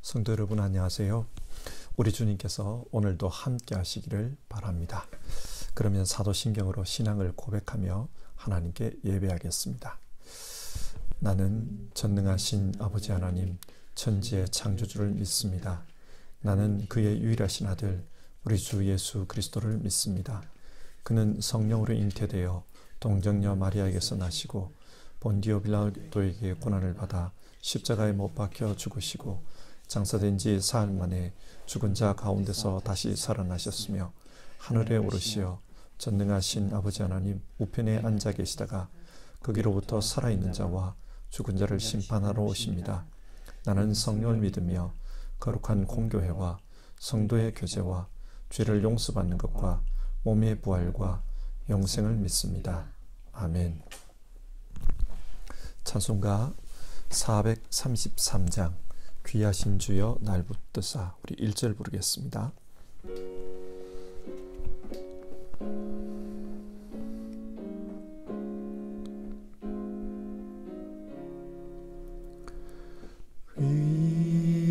성도 여러분 안녕하세요. 우리 주님께서 오늘도 함께 하시기를 바랍니다. 그러면 사도신경으로 신앙을 고백하며 하나님께 예배하겠습니다. 나는 전능하신 아버지 하나님 천지의 창조주를 믿습니다. 나는 그의 유일하신 아들 우리 주 예수 그리스도를 믿습니다. 그는 성령으로 잉태되어 동정녀 마리아에게서 나시고 본디오 빌라도에게 고난을 받아 십자가에 못 박혀 죽으시고 장사된 지 사흘 만에 죽은 자 가운데서 다시 살아나셨으며 하늘에 오르시어 전능하신 아버지 하나님 우편에 앉아 계시다가 거기로부터 살아있는 자와 죽은 자를 심판하러 오십니다. 나는 성령을 믿으며 거룩한 공교회와 성도의 교제와 죄를 용서받는 것과 몸의 부활과 영생을 믿습니다. 아멘. 찬송가 433장 귀하신 주여 날 붙드사, 우리 1절 부르겠습니다.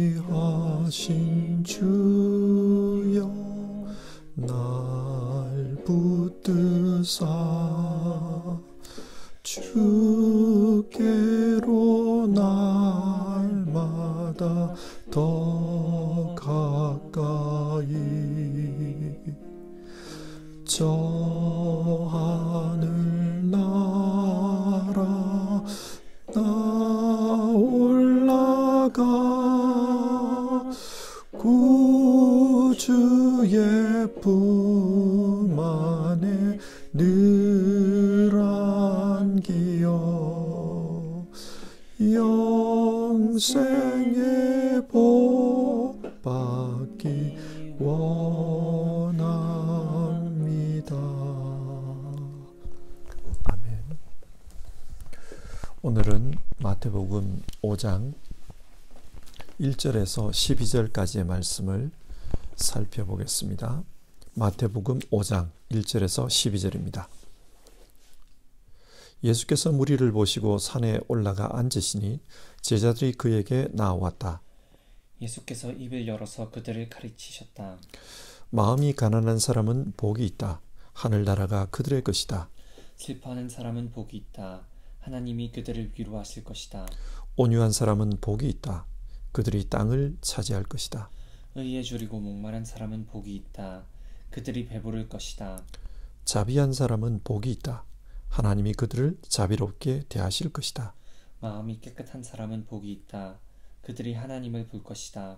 귀하신 주여 날 붙드사 주께로 날마다 더 가까이 저 하늘 나라 나 올라가 구주의 품 안에 늘 안기어 영생의 복 받기 원합니다. 아멘. 오늘은 마태복음 5장 1절에서 12절까지의 말씀을 살펴보겠습니다. 마태복음 5장 1절에서 12절입니다. 예수께서 무리를 보시고 산에 올라가 앉으시니 제자들이 그에게 나아왔다. 예수께서 입을 열어서 그들을 가르치셨다. 마음이 가난한 사람은 복이 있다. 하늘나라가 그들의 것이다. 슬퍼하는 사람은 복이 있다. 하나님이 그들을 위로하실 것이다. 온유한 사람은 복이 있다. 그들이 땅을 차지할 것이다. 의에 줄이고 목마른 사람은 복이 있다. 그들이 배부를 것이다. 자비한 사람은 복이 있다. 하나님이 그들을 자비롭게 대하실 것이다. 마음이 깨끗한 사람은 복이 있다. 그들이 하나님을 볼 것이다.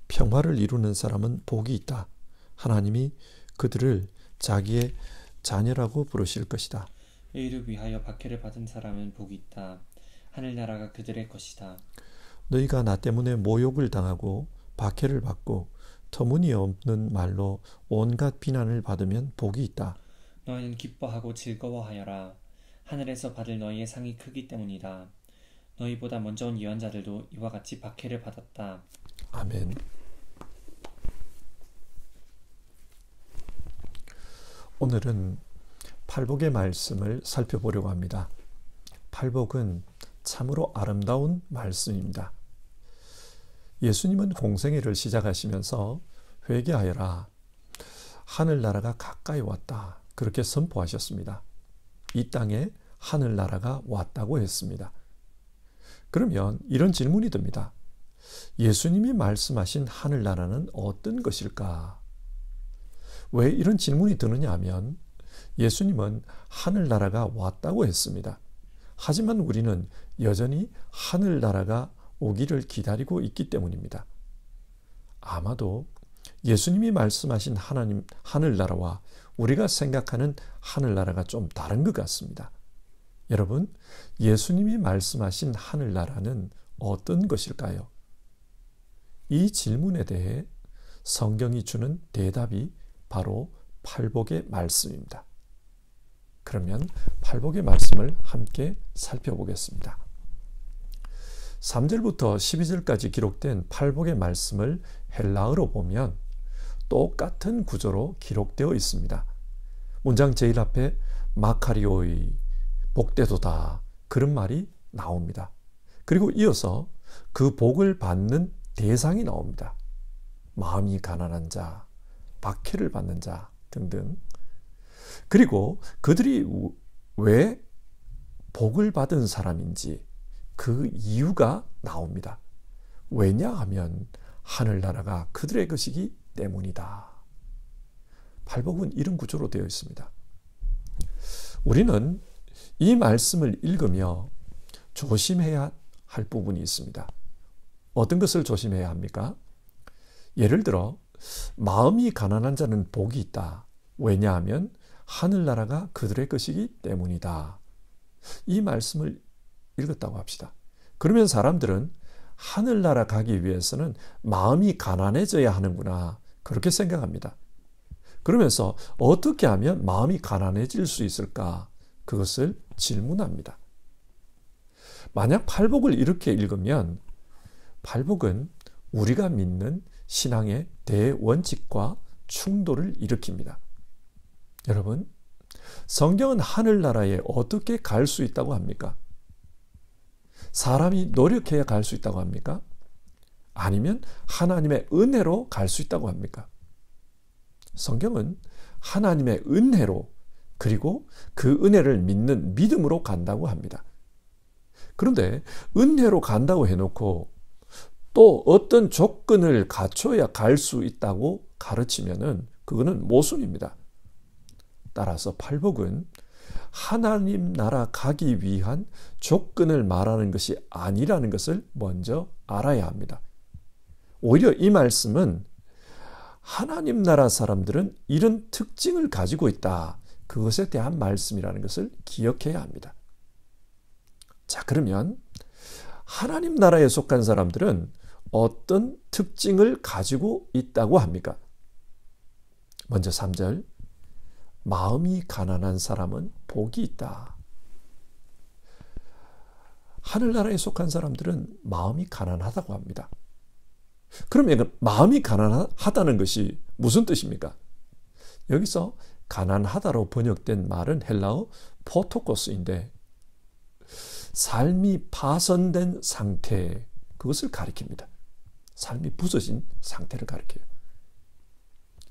평화를 이루는 사람은 복이 있다. 하나님이 그들을 자기의 자녀라고 부르실 것이다. 의를 위하여 박해를 받은 사람은 복이 있다. 하늘나라가 그들의 것이다. 너희가 나 때문에 모욕을 당하고 박해를 받고 터무니없는 말로 온갖 비난을 받으면 복이 있다. 너희는 기뻐하고 즐거워하여라. 하늘에서 받을 너희의 상이 크기 때문이다. 너희보다 먼저 온 예언자들도 이와 같이 박해를 받았다. 아멘. 오늘은 팔복의 말씀을 살펴보려고 합니다. 팔복은 참으로 아름다운 말씀입니다. 예수님은 공생애를 시작하시면서 회개하여라. 하늘나라가 가까이 왔다. 그렇게 선포하셨습니다. 이 땅에 하늘나라가 왔다고 했습니다. 그러면 이런 질문이 듭니다. 예수님이 말씀하신 하늘나라는 어떤 것일까? 왜 이런 질문이 드느냐 하면 예수님은 하늘나라가 왔다고 했습니다. 하지만 우리는 여전히 하늘나라가 오기를 기다리고 있기 때문입니다. 아마도 예수님이 말씀하신 하늘나라와 우리가 생각하는 하늘나라가 좀 다른 것 같습니다. 여러분, 예수님이 말씀하신 하늘나라는 어떤 것일까요? 이 질문에 대해 성경이 주는 대답이 바로 팔복의 말씀입니다. 그러면 팔복의 말씀을 함께 살펴보겠습니다. 3절부터 12절까지 기록된 팔복의 말씀을 헬라어로 보면 똑같은 구조로 기록되어 있습니다. 문장 제일 앞에 마카리오이, 복되도다, 그런 말이 나옵니다. 그리고 이어서 그 복을 받는 대상이 나옵니다. 마음이 가난한 자, 박해를 받는 자 등등. 그리고 그들이 왜 복을 받은 사람인지 그 이유가 나옵니다. 왜냐하면 하늘나라가 그들의 것이기 때문이다. 팔복은 이런 구조로 되어 있습니다. 우리는 이 말씀을 읽으며 조심해야 할 부분이 있습니다. 어떤 것을 조심해야 합니까? 예를 들어 마음이 가난한 자는 복이 있다. 왜냐하면 하늘나라가 그들의 것이기 때문이다. 이 말씀을 읽었다고 합시다. 그러면 사람들은 하늘나라 가기 위해서는 마음이 가난해져야 하는구나, 그렇게 생각합니다. 그러면서 어떻게 하면 마음이 가난해질 수 있을까? 그것을 질문합니다. 만약 팔복을 이렇게 읽으면 팔복은 우리가 믿는 신앙의 대원칙과 충돌을 일으킵니다. 여러분, 성경은 하늘나라에 어떻게 갈 수 있다고 합니까? 사람이 노력해야 갈 수 있다고 합니까? 아니면 하나님의 은혜로 갈 수 있다고 합니까? 성경은 하나님의 은혜로, 그리고 그 은혜를 믿는 믿음으로 간다고 합니다. 그런데 은혜로 간다고 해놓고 또 어떤 조건을 갖춰야 갈 수 있다고 가르치면은 그거는 모순입니다. 따라서 팔복은 하나님 나라 가기 위한 조건을 말하는 것이 아니라는 것을 먼저 알아야 합니다. 오히려 이 말씀은 하나님 나라 사람들은 이런 특징을 가지고 있다, 그것에 대한 말씀이라는 것을 기억해야 합니다. 자, 그러면 하나님 나라에 속한 사람들은 어떤 특징을 가지고 있다고 합니까? 먼저 3절, 마음이 가난한 사람은 복이 있다. 하늘나라에 속한 사람들은 마음이 가난하다고 합니다. 그러면 마음이 가난하다는 것이 무슨 뜻입니까? 여기서 가난하다로 번역된 말은 헬라어 포토코스인데 삶이 파손된 상태, 그것을 가리킵니다. 삶이 부서진 상태를 가리켜요.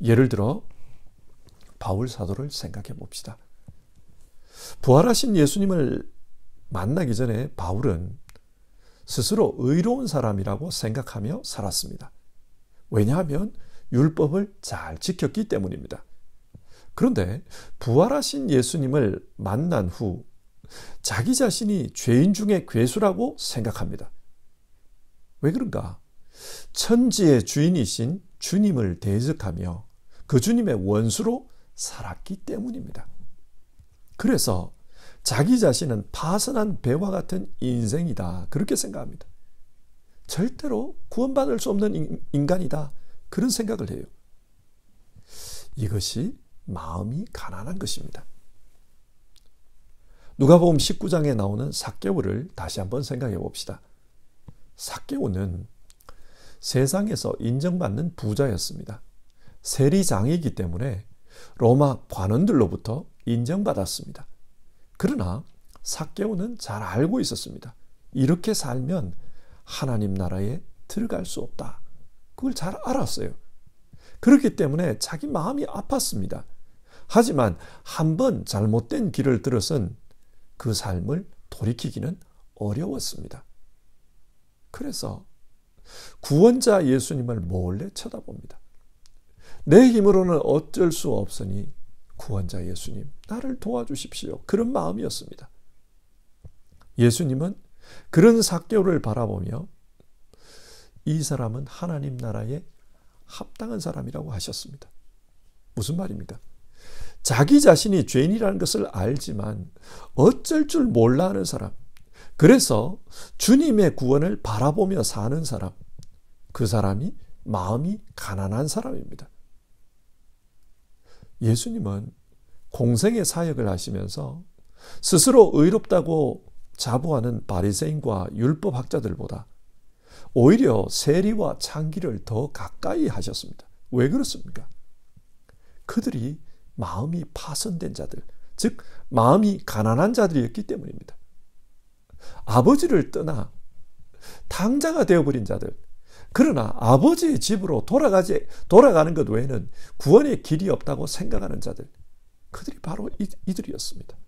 예를 들어 바울 사도를 생각해 봅시다. 부활하신 예수님을 만나기 전에 바울은 스스로 의로운 사람이라고 생각하며 살았습니다. 왜냐하면 율법을 잘 지켰기 때문입니다. 그런데 부활하신 예수님을 만난 후 자기 자신이 죄인 중에 괴수라고 생각합니다. 왜 그런가? 천지의 주인이신 주님을 대적하며 그 주님의 원수로 살았기 때문입니다. 그래서 자기 자신은 파선한 배와 같은 인생이다, 그렇게 생각합니다. 절대로 구원받을 수 없는 인간이다, 그런 생각을 해요. 이것이 마음이 가난한 것입니다. 누가복음 19장에 나오는 삭개오를 다시 한번 생각해 봅시다. 삭개오는 세상에서 인정받는 부자였습니다. 세리장이기 때문에 로마 관원들로부터 인정받았습니다. 그러나 삭개오는 잘 알고 있었습니다. 이렇게 살면 하나님 나라에 들어갈 수 없다. 그걸 잘 알았어요. 그렇기 때문에 자기 마음이 아팠습니다. 하지만 한번 잘못된 길을 들어선 그 삶을 돌이키기는 어려웠습니다. 그래서 구원자 예수님을 몰래 쳐다봅니다. 내 힘으로는 어쩔 수 없으니 구원자 예수님, 나를 도와주십시오. 그런 마음이었습니다. 예수님은 그런 삭개오를 바라보며 이 사람은 하나님 나라에 합당한 사람이라고 하셨습니다. 무슨 말입니까? 자기 자신이 죄인이라는 것을 알지만 어쩔 줄 몰라 하는 사람, 그래서 주님의 구원을 바라보며 사는 사람, 그 사람이 마음이 가난한 사람입니다. 예수님은 공생의 사역을 하시면서 스스로 의롭다고 자부하는 바리새인과 율법학자들보다 오히려 세리와 창기를 더 가까이 하셨습니다. 왜 그렇습니까? 그들이 마음이 파손된 자들, 즉 마음이 가난한 자들이었기 때문입니다. 아버지를 떠나 당자가 되어버린 자들, 그러나 아버지의 집으로 돌아가는 것 외에는 구원의 길이 없다고 생각하는 자들, 그들이 바로 이들이었습니다.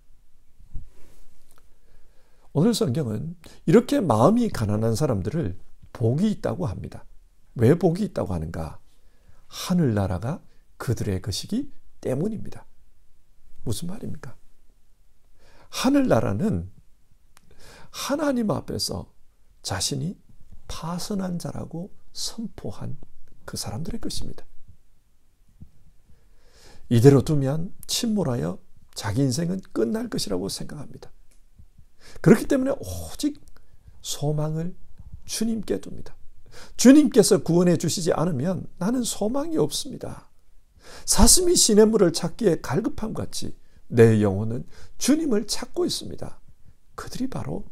오늘 성경은 이렇게 마음이 가난한 사람들을 복이 있다고 합니다. 왜 복이 있다고 하는가? 하늘나라가 그들의 것이기 때문입니다. 무슨 말입니까? 하늘나라는 하나님 앞에서 자신이 파선한 자라고 선포한 그 사람들의 것입니다. 이대로 두면 침몰하여 자기 인생은 끝날 것이라고 생각합니다. 그렇기 때문에 오직 소망을 주님께 둡니다. 주님께서 구원해 주시지 않으면 나는 소망이 없습니다. 사슴이 시냇물을 찾기에 갈급함 같이 내 영혼은 주님을 찾고 있습니다. 그들이 바로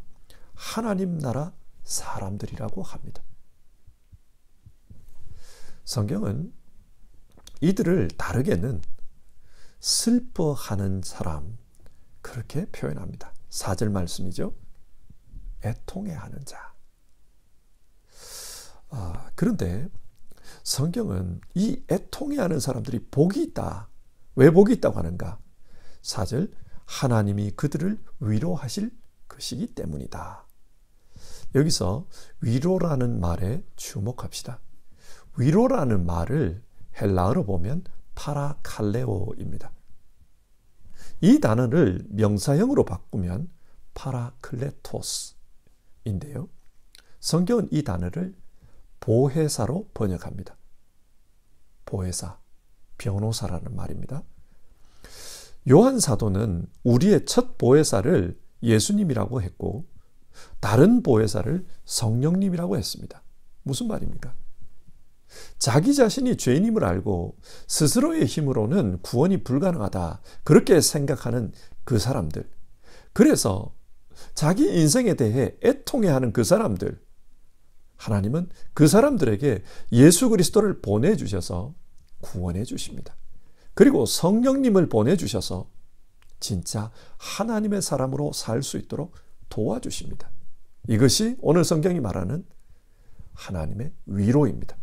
하나님 나라 사람들이라고 합니다. 성경은 이들을 다르게는 슬퍼하는 사람, 그렇게 표현합니다. 4절 말씀이죠. 애통해하는 자. 그런데 성경은 이 애통해하는 사람들이 복이 있다. 왜 복이 있다고 하는가? 4절, 하나님이 그들을 위로하실 것이기 때문이다. 여기서 위로라는 말에 주목합시다. 위로라는 말을 헬라어로 보면 파라칼레오입니다. 이 단어를 명사형으로 바꾸면 파라클레토스인데요. 성경은 이 단어를 보혜사로 번역합니다. 보혜사, 변호사라는 말입니다. 요한 사도는 우리의 첫 보혜사를 예수님이라고 했고 다른 보혜사를 성령님이라고 했습니다. 무슨 말입니까? 자기 자신이 죄인임을 알고 스스로의 힘으로는 구원이 불가능하다, 그렇게 생각하는 그 사람들, 그래서 자기 인생에 대해 애통해하는 그 사람들, 하나님은 그 사람들에게 예수 그리스도를 보내주셔서 구원해 주십니다. 그리고 성령님을 보내주셔서 진짜 하나님의 사람으로 살 수 있도록 도와주십니다. 이것이 오늘 성경이 말하는 하나님의 위로입니다.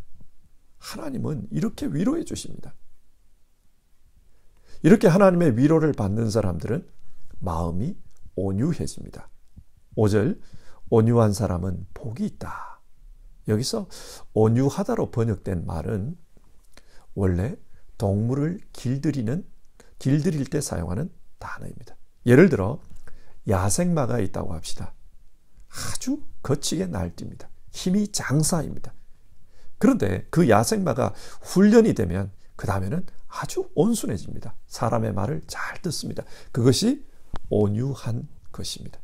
하나님은 이렇게 위로해 주십니다. 이렇게 하나님의 위로를 받는 사람들은 마음이 온유해집니다. 5절, 온유한 사람은 복이 있다. 여기서 온유하다로 번역된 말은 원래 동물을 길들일 때 사용하는 단어입니다. 예를 들어 야생마가 있다고 합시다. 아주 거치게 날뜁니다. 힘이 장사입니다. 그런데 그 야생마가 훈련이 되면 그 다음에는 아주 온순해집니다. 사람의 말을 잘 듣습니다. 그것이 온유한 것입니다.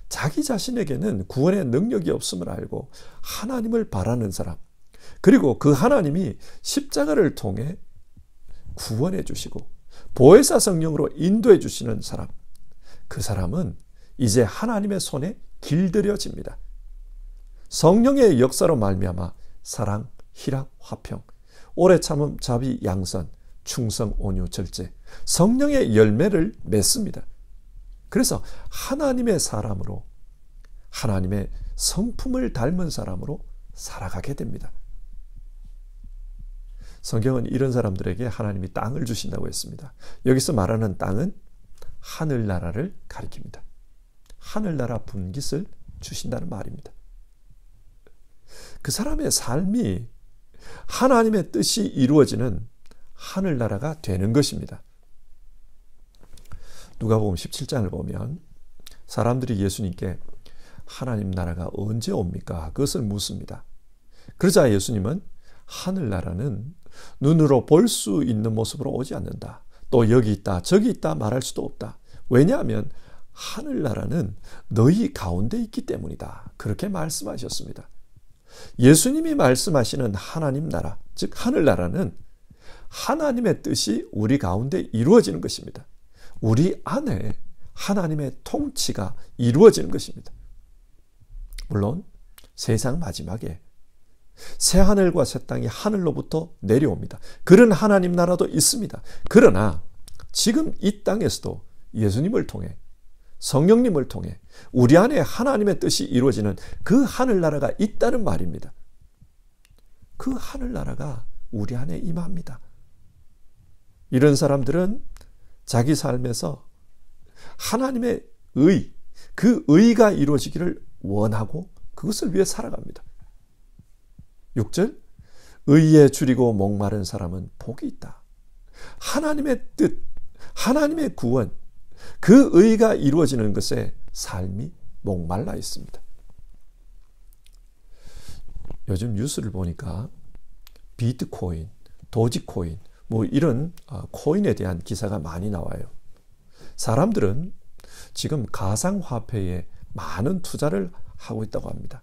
자기 자신에게는 구원의 능력이 없음을 알고 하나님을 바라는 사람, 그리고 그 하나님이 십자가를 통해 구원해 주시고 보혜사 성령으로 인도해 주시는 사람, 그 사람은 이제 하나님의 손에 길들여집니다. 성령의 역사로 말미암아 사랑, 희락, 화평, 오래 참음, 자비, 양선, 충성, 온유, 절제, 성령의 열매를 맺습니다. 그래서 하나님의 사람으로, 하나님의 성품을 닮은 사람으로 살아가게 됩니다. 성경은 이런 사람들에게 하나님이 땅을 주신다고 했습니다. 여기서 말하는 땅은 하늘나라를 가리킵니다. 하늘나라 분깃을 주신다는 말입니다. 그 사람의 삶이 하나님의 뜻이 이루어지는 하늘나라가 되는 것입니다. 누가복음 17장을 보면 사람들이 예수님께 하나님 나라가 언제 옵니까? 그것을 묻습니다. 그러자 예수님은 하늘나라는 눈으로 볼 수 있는 모습으로 오지 않는다. 또 여기 있다, 저기 있다 말할 수도 없다. 왜냐하면 하늘나라는 너희 가운데 있기 때문이다. 그렇게 말씀하셨습니다. 예수님이 말씀하시는 하나님 나라, 즉 하늘나라는 하나님의 뜻이 우리 가운데 이루어지는 것입니다. 우리 안에 하나님의 통치가 이루어지는 것입니다. 물론 세상 마지막에 새 하늘과 새 땅이 하늘로부터 내려옵니다. 그런 하나님 나라도 있습니다. 그러나 지금 이 땅에서도 예수님을 통해 성령님을 통해 우리 안에 하나님의 뜻이 이루어지는 그 하늘나라가 있다는 말입니다. 그 하늘나라가 우리 안에 임합니다. 이런 사람들은 자기 삶에서 하나님의 의, 그 의가 이루어지기를 원하고 그것을 위해 살아갑니다. 6절, 의에 줄이고 목마른 사람은 복이 있다. 하나님의 뜻, 하나님의 구원, 그 의가 이루어지는 것에 삶이 목말라 있습니다. 요즘 뉴스를 보니까 비트코인, 도지코인, 이런 코인에 대한 기사가 많이 나와요. 사람들은 지금 가상화폐에 많은 투자를 하고 있다고 합니다.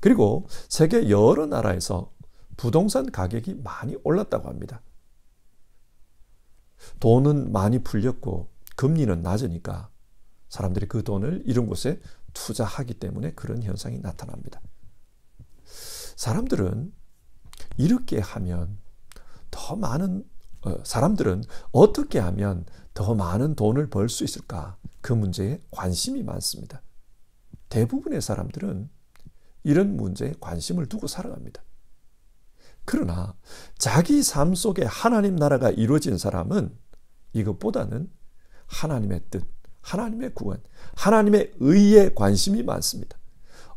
그리고 세계 여러 나라에서 부동산 가격이 많이 올랐다고 합니다. 돈은 많이 풀렸고 금리는 낮으니까 사람들이 그 돈을 이런 곳에 투자하기 때문에 그런 현상이 나타납니다. 사람들은 이렇게 하면 더 많은 사람들은 어떻게 하면 더 많은 돈을 벌 수 있을까? 그 문제에 관심이 많습니다. 대부분의 사람들은 이런 문제에 관심을 두고 살아갑니다. 그러나 자기 삶 속에 하나님 나라가 이루어진 사람은 이것보다는 하나님의 뜻, 하나님의 구원, 하나님의 의에 관심이 많습니다.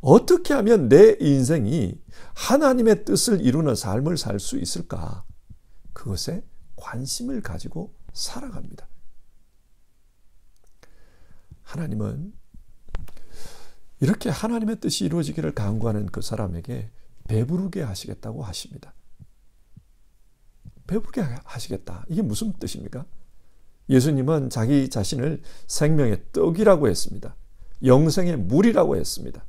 어떻게 하면 내 인생이 하나님의 뜻을 이루는 삶을 살 수 있을까? 그것에 관심을 가지고 살아갑니다. 하나님은 이렇게 하나님의 뜻이 이루어지기를 간구하는 그 사람에게 배부르게 하시겠다고 하십니다. 배부르게 하시겠다. 이게 무슨 뜻입니까? 예수님은 자기 자신을 생명의 떡이라고 했습니다. 영생의 물이라고 했습니다.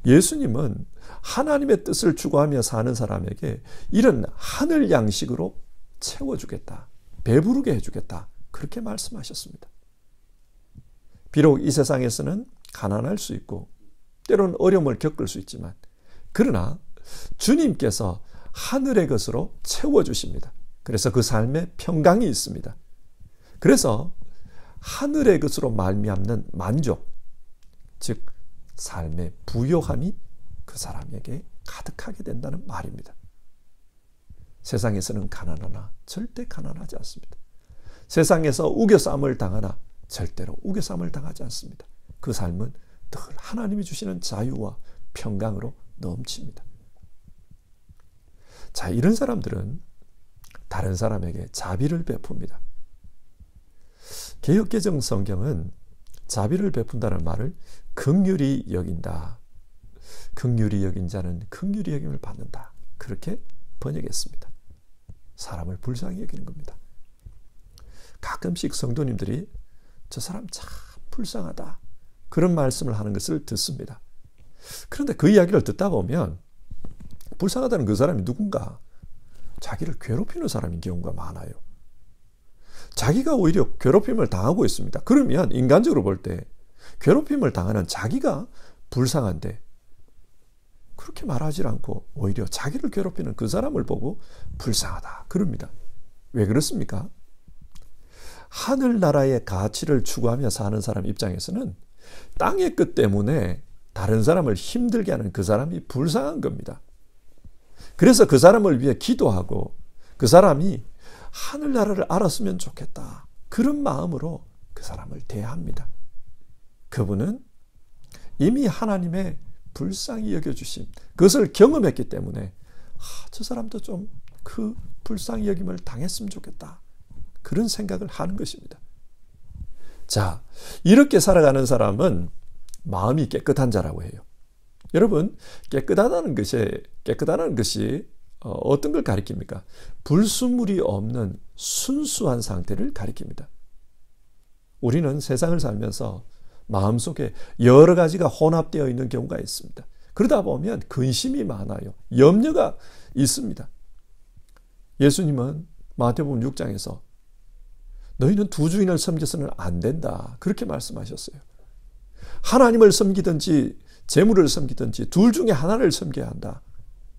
예수님은 하나님의 뜻을 추구하며 사는 사람에게 이런 하늘 양식으로 채워주겠다. 배부르게 해주겠다. 그렇게 말씀하셨습니다. 비록 이 세상에서는 가난할 수 있고 때로는 어려움을 겪을 수 있지만 그러나 주님께서 하늘의 것으로 채워주십니다. 그래서 그 삶에 평강이 있습니다. 그래서 하늘의 것으로 말미암는 만족, 즉 삶의 부요함이 그 사람에게 가득하게 된다는 말입니다. 세상에서는 가난하나 절대 가난하지 않습니다. 세상에서 우겨쌈을 당하나 절대로 우겨쌈을 당하지 않습니다. 그 삶은 늘 하나님이 주시는 자유와 평강으로 넘칩니다. 자, 이런 사람들은 다른 사람에게 자비를 베풉니다. 개역개정 성경은 자비를 베푼다는 말을 긍휼히 여긴다. 긍휼히 여긴 자는 긍휼히 여김을 받는다. 그렇게 번역했습니다. 사람을 불쌍히 여기는 겁니다. 가끔씩 성도님들이 저 사람 참 불쌍하다. 그런 말씀을 하는 것을 듣습니다. 그런데 그 이야기를 듣다 보면 불쌍하다는 그 사람이 누군가? 자기를 괴롭히는 사람인 경우가 많아요. 자기가 오히려 괴롭힘을 당하고 있습니다. 그러면 인간적으로 볼 때 괴롭힘을 당하는 자기가 불쌍한데 그렇게 말하지 않고 오히려 자기를 괴롭히는 그 사람을 보고 불쌍하다 그럽니다. 왜 그렇습니까? 하늘나라의 가치를 추구하며 사는 사람 입장에서는 땅의 끝 때문에 다른 사람을 힘들게 하는 그 사람이 불쌍한 겁니다. 그래서 그 사람을 위해 기도하고 그 사람이 하늘나라를 알았으면 좋겠다. 그런 마음으로 그 사람을 대합니다. 그분은 이미 하나님의 불쌍히 여겨주심, 그것을 경험했기 때문에 저 사람도 좀 그 불쌍히 여김을 당했으면 좋겠다. 그런 생각을 하는 것입니다. 자, 이렇게 살아가는 사람은 마음이 깨끗한 자라고 해요. 여러분, 깨끗하다는 것이 어떤 걸 가리킵니까? 불순물이 없는 순수한 상태를 가리킵니다. 우리는 세상을 살면서 마음속에 여러 가지가 혼합되어 있는 경우가 있습니다. 그러다 보면 근심이 많아요. 염려가 있습니다. 예수님은 마태복음 6장에서 너희는 두 주인을 섬겨서는 안 된다. 그렇게 말씀하셨어요. 하나님을 섬기든지 재물을 섬기든지 둘 중에 하나를 섬겨야 한다.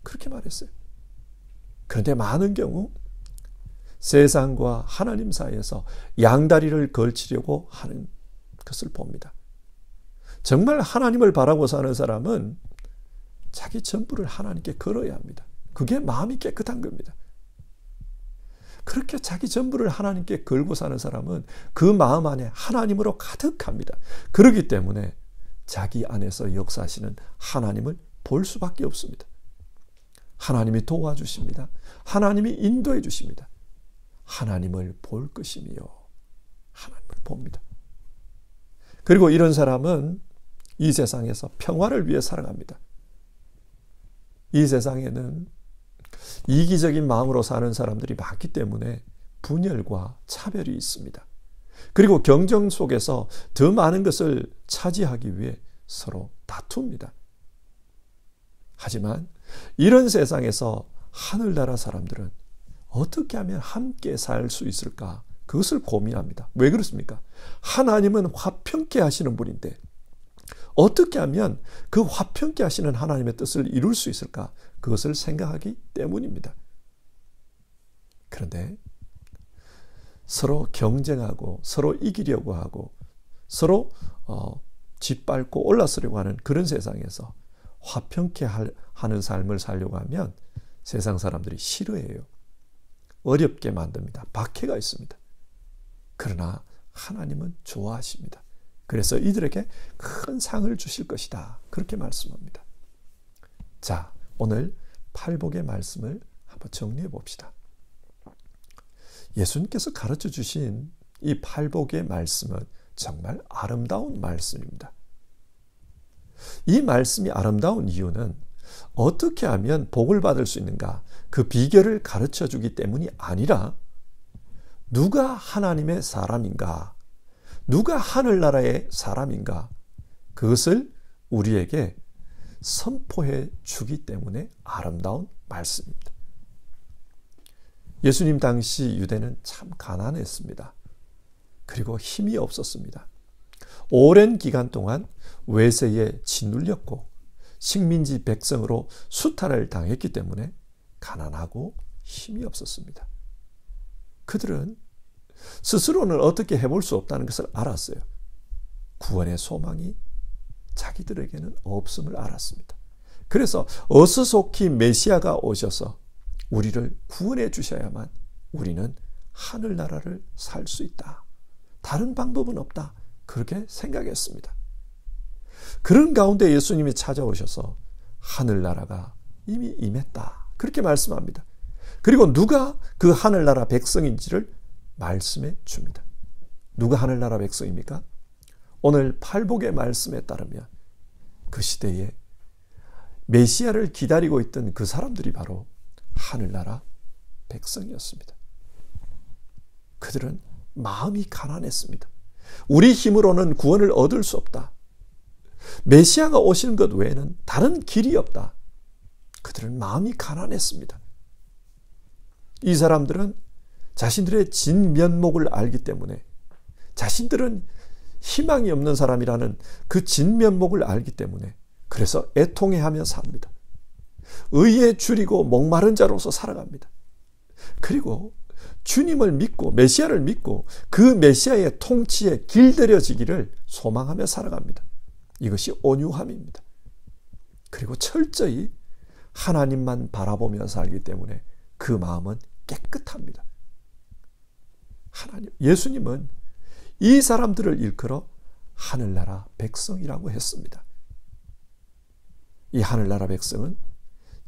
그렇게 말했어요. 그런데 많은 경우 세상과 하나님 사이에서 양다리를 걸치려고 하는 것을 봅니다. 정말 하나님을 바라고 사는 사람은 자기 전부를 하나님께 걸어야 합니다. 그게 마음이 깨끗한 겁니다. 그렇게 자기 전부를 하나님께 걸고 사는 사람은 그 마음 안에 하나님으로 가득합니다. 그렇기 때문에 자기 안에서 역사하시는 하나님을 볼 수밖에 없습니다. 하나님이 도와주십니다. 하나님이 인도해 주십니다. 하나님을 볼 것이며 하나님을 봅니다. 그리고 이런 사람은 이 세상에서 평화를 위해 살아갑니다. 이 세상에는 이기적인 마음으로 사는 사람들이 많기 때문에 분열과 차별이 있습니다. 그리고 경쟁 속에서 더 많은 것을 차지하기 위해 서로 다툽니다. 하지만 이런 세상에서 하늘나라 사람들은 어떻게 하면 함께 살 수 있을까? 그것을 고민합니다. 왜 그렇습니까? 하나님은 화평케 하시는 분인데 어떻게 하면 그 화평케 하시는 하나님의 뜻을 이룰 수 있을까? 그것을 생각하기 때문입니다. 그런데 서로 경쟁하고 서로 이기려고 하고 서로 짓밟고 올라서려고 하는 그런 세상에서 화평케 하는 삶을 살려고 하면 세상 사람들이 싫어해요. 어렵게 만듭니다. 박해가 있습니다. 그러나 하나님은 좋아하십니다. 그래서 이들에게 큰 상을 주실 것이다. 그렇게 말씀합니다. 자, 오늘 팔복의 말씀을 한번 정리해 봅시다. 예수님께서 가르쳐 주신 이 팔복의 말씀은 정말 아름다운 말씀입니다. 이 말씀이 아름다운 이유는 어떻게 하면 복을 받을 수 있는가? 그 비결을 가르쳐 주기 때문이 아니라 누가 하나님의 사람인가? 누가 하늘나라의 사람인가? 그것을 우리에게 선포해 주기 때문에 아름다운 말씀입니다. 예수님 당시 유대는 참 가난했습니다. 그리고 힘이 없었습니다. 오랜 기간 동안 외세에 짓눌렸고 식민지 백성으로 수탈을 당했기 때문에 가난하고 힘이 없었습니다. 그들은 스스로는 어떻게 해볼 수 없다는 것을 알았어요. 구원의 소망이 자기들에게는 없음을 알았습니다. 그래서 어수속히 메시아가 오셔서 우리를 구원해 주셔야만 우리는 하늘나라를 살 수 있다. 다른 방법은 없다. 그렇게 생각했습니다. 그런 가운데 예수님이 찾아오셔서 하늘나라가 이미 임했다. 그렇게 말씀합니다. 그리고 누가 그 하늘나라 백성인지를 말씀해 줍니다. 누가 하늘나라 백성입니까? 오늘 팔복의 말씀에 따르면 그 시대에 메시아를 기다리고 있던 그 사람들이 바로 하늘나라 백성이었습니다. 그들은 마음이 가난했습니다. 우리 힘으로는 구원을 얻을 수 없다. 메시아가 오시는 것 외에는 다른 길이 없다. 그들은 마음이 가난했습니다. 이 사람들은 자신들의 진면목을 알기 때문에 자신들은 희망이 없는 사람이라는 그 진면목을 알기 때문에 그래서 애통해하며 삽니다. 의에 줄이고 목마른 자로서 살아갑니다. 그리고 주님을 믿고 메시아를 믿고 그 메시아의 통치에 길들여지기를 소망하며 살아갑니다. 이것이 온유함입니다. 그리고 철저히 하나님만 바라보며 살기 때문에 그 마음은 깨끗합니다. 예수님은 이 사람들을 일컬어 하늘나라 백성이라고 했습니다. 이 하늘나라 백성은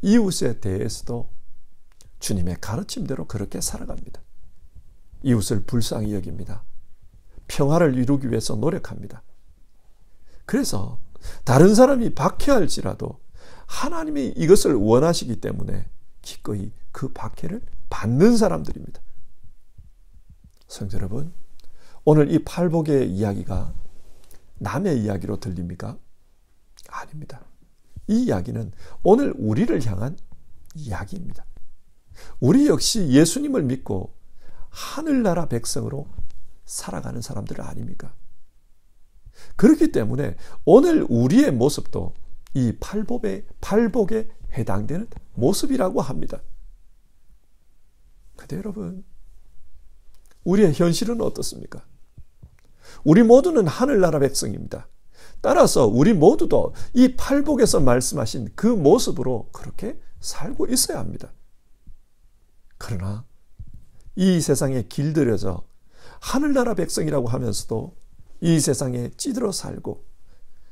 이웃에 대해서도 주님의 가르침대로 그렇게 살아갑니다. 이웃을 불쌍히 여깁니다. 평화를 이루기 위해서 노력합니다. 그래서 다른 사람이 박해할지라도 하나님이 이것을 원하시기 때문에 기꺼이 그 박해를 받는 사람들입니다. 성도 여러분, 오늘 이 팔복의 이야기가 남의 이야기로 들립니까? 아닙니다. 이 이야기는 오늘 우리를 향한 이야기입니다. 우리 역시 예수님을 믿고 하늘나라 백성으로 살아가는 사람들 아닙니까? 그렇기 때문에 오늘 우리의 모습도 이 팔복에 해당되는 모습이라고 합니다. 근데 여러분, 우리의 현실은 어떻습니까? 우리 모두는 하늘나라 백성입니다. 따라서 우리 모두도 이 팔복에서 말씀하신 그 모습으로 그렇게 살고 있어야 합니다. 그러나 이 세상에 길들여져 하늘나라 백성이라고 하면서도 이 세상에 찌들어 살고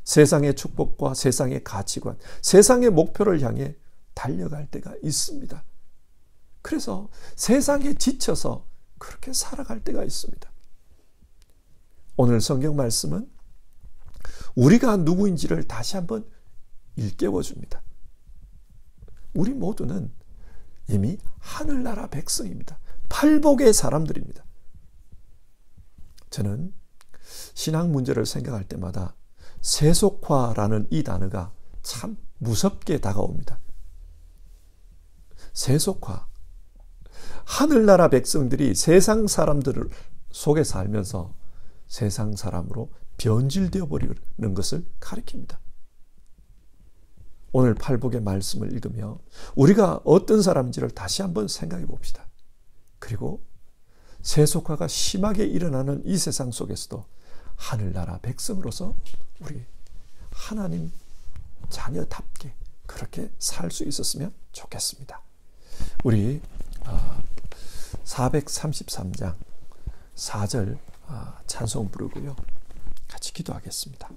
세상의 축복과 세상의 가치관, 세상의 목표를 향해 달려갈 때가 있습니다. 그래서 세상에 지쳐서 그렇게 살아갈 때가 있습니다. 오늘 성경 말씀은 우리가 누구인지를 다시 한번 일깨워 줍니다. 우리 모두는 이미 하늘나라 백성입니다. 팔복의 사람들입니다. 저는 신앙 문제를 생각할 때마다 세속화라는 이 단어가 참 무섭게 다가옵니다. 세속화. 하늘나라 백성들이 세상 사람들 속에 살면서 세상 사람으로 변질되어 버리는 것을 가리킵니다. 오늘 팔복의 말씀을 읽으며 우리가 어떤 사람인지를 다시 한번 생각해 봅시다. 그리고 세속화가 심하게 일어나는 이 세상 속에서도 하늘나라 백성으로서 우리 하나님 자녀답게 그렇게 살 수 있었으면 좋겠습니다. 우리 433장 4절 찬송 부르고요. 같이 기도하겠습니다.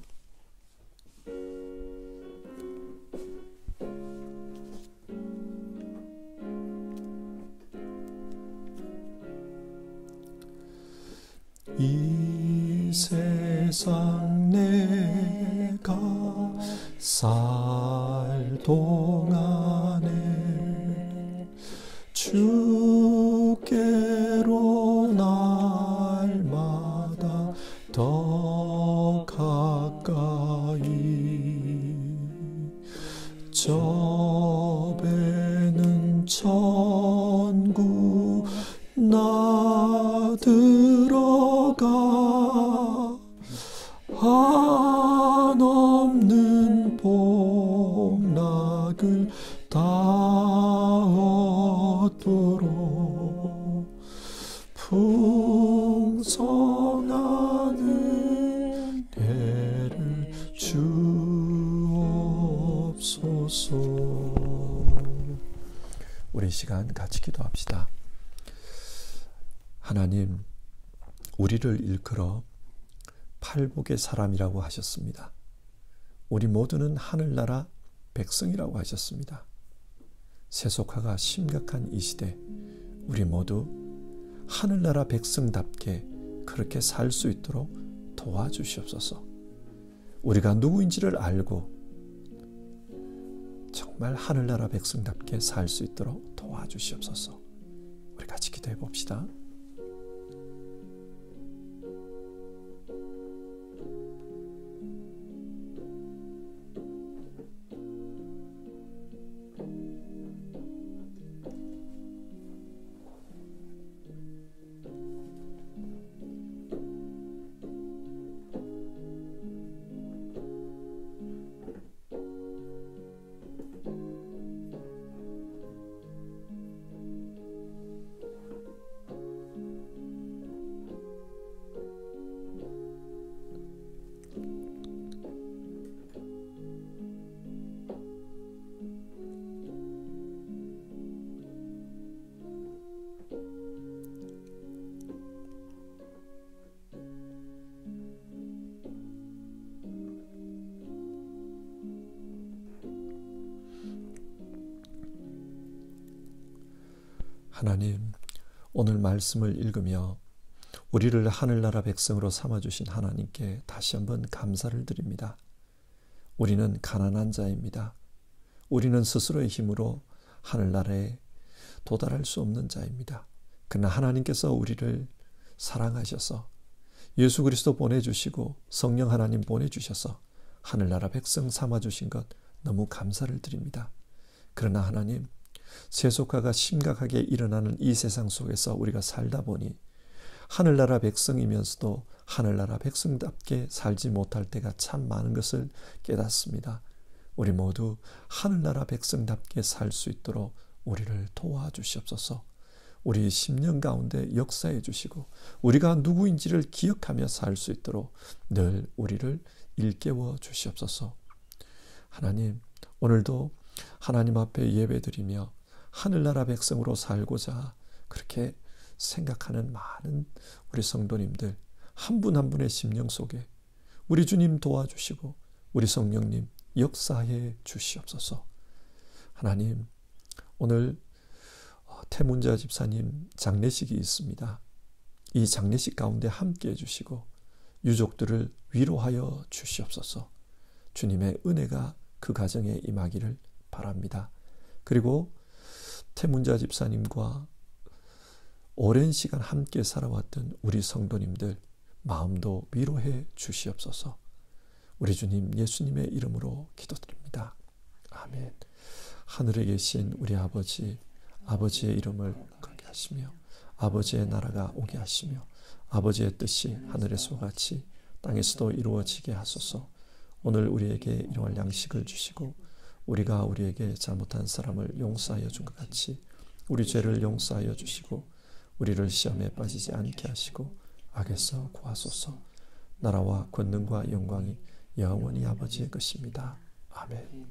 이 세상 내가 살 동안에 주께로 날마다 더 가까이 저 배는 천국 나 들어가 한없는 복락을 다 얻도록 풍성한 은혜를 주옵소서. 우리 시간 같이 기도합시다. 하나님, 우리를 일컬어 팔복의 사람이라고 하셨습니다. 우리 모두는 하늘나라 백성이라고 하셨습니다. 세속화가 심각한 이 시대, 우리 모두 하늘나라 백성답게 그렇게 살 수 있도록 도와주시옵소서. 우리가 누구인지를 알고 정말 하늘나라 백성답게 살 수 있도록 도와주시옵소서. 우리 같이 기도해 봅시다. 하나님, 오늘 말씀을 읽으며 우리를 하늘나라 백성으로 삼아주신 하나님께 다시 한번 감사를 드립니다. 우리는 가난한 자입니다. 우리는 스스로의 힘으로 하늘나라에 도달할 수 없는 자입니다. 그러나 하나님께서 우리를 사랑하셔서 예수 그리스도 보내주시고 성령 하나님 보내주셔서 하늘나라 백성 삼아주신 것 너무 감사를 드립니다. 그러나 하나님, 세속화가 심각하게 일어나는 이 세상 속에서 우리가 살다 보니 하늘나라 백성이면서도 하늘나라 백성답게 살지 못할 때가 참 많은 것을 깨닫습니다. 우리 모두 하늘나라 백성답게 살 수 있도록 우리를 도와주시옵소서. 우리 심령 가운데 역사해 주시고 우리가 누구인지를 기억하며 살 수 있도록 늘 우리를 일깨워 주시옵소서. 하나님, 오늘도 하나님 앞에 예배드리며 하늘나라 백성으로 살고자 그렇게 생각하는 많은 우리 성도님들 한 분 한 분의 심령 속에 우리 주님 도와주시고 우리 성령님 역사해 주시옵소서. 하나님, 오늘 태문자 집사님 장례식이 있습니다. 이 장례식 가운데 함께 해주시고 유족들을 위로하여 주시옵소서. 주님의 은혜가 그 가정에 임하기를 바랍니다. 그리고 태문자 집사님과 오랜 시간 함께 살아왔던 우리 성도님들 마음도 위로해 주시옵소서. 우리 주님 예수님의 이름으로 기도드립니다. 아멘. 하늘에 계신 우리 아버지, 아버지의 이름을 거룩히 하시며 아버지의 나라가 오게 하시며 아버지의 뜻이 하늘에서 같이 땅에서도 이루어지게 하소서. 오늘 우리에게 일용할 양식을 주시고 우리가 우리에게 잘못한 사람을 용서하여 준 것 같이 우리 죄를 용서하여 주시고 우리를 시험에 빠지지 않게 하시고 악에서 구하소서. 나라와 권능과 영광이 영원히 아버지의 것입니다. 아멘.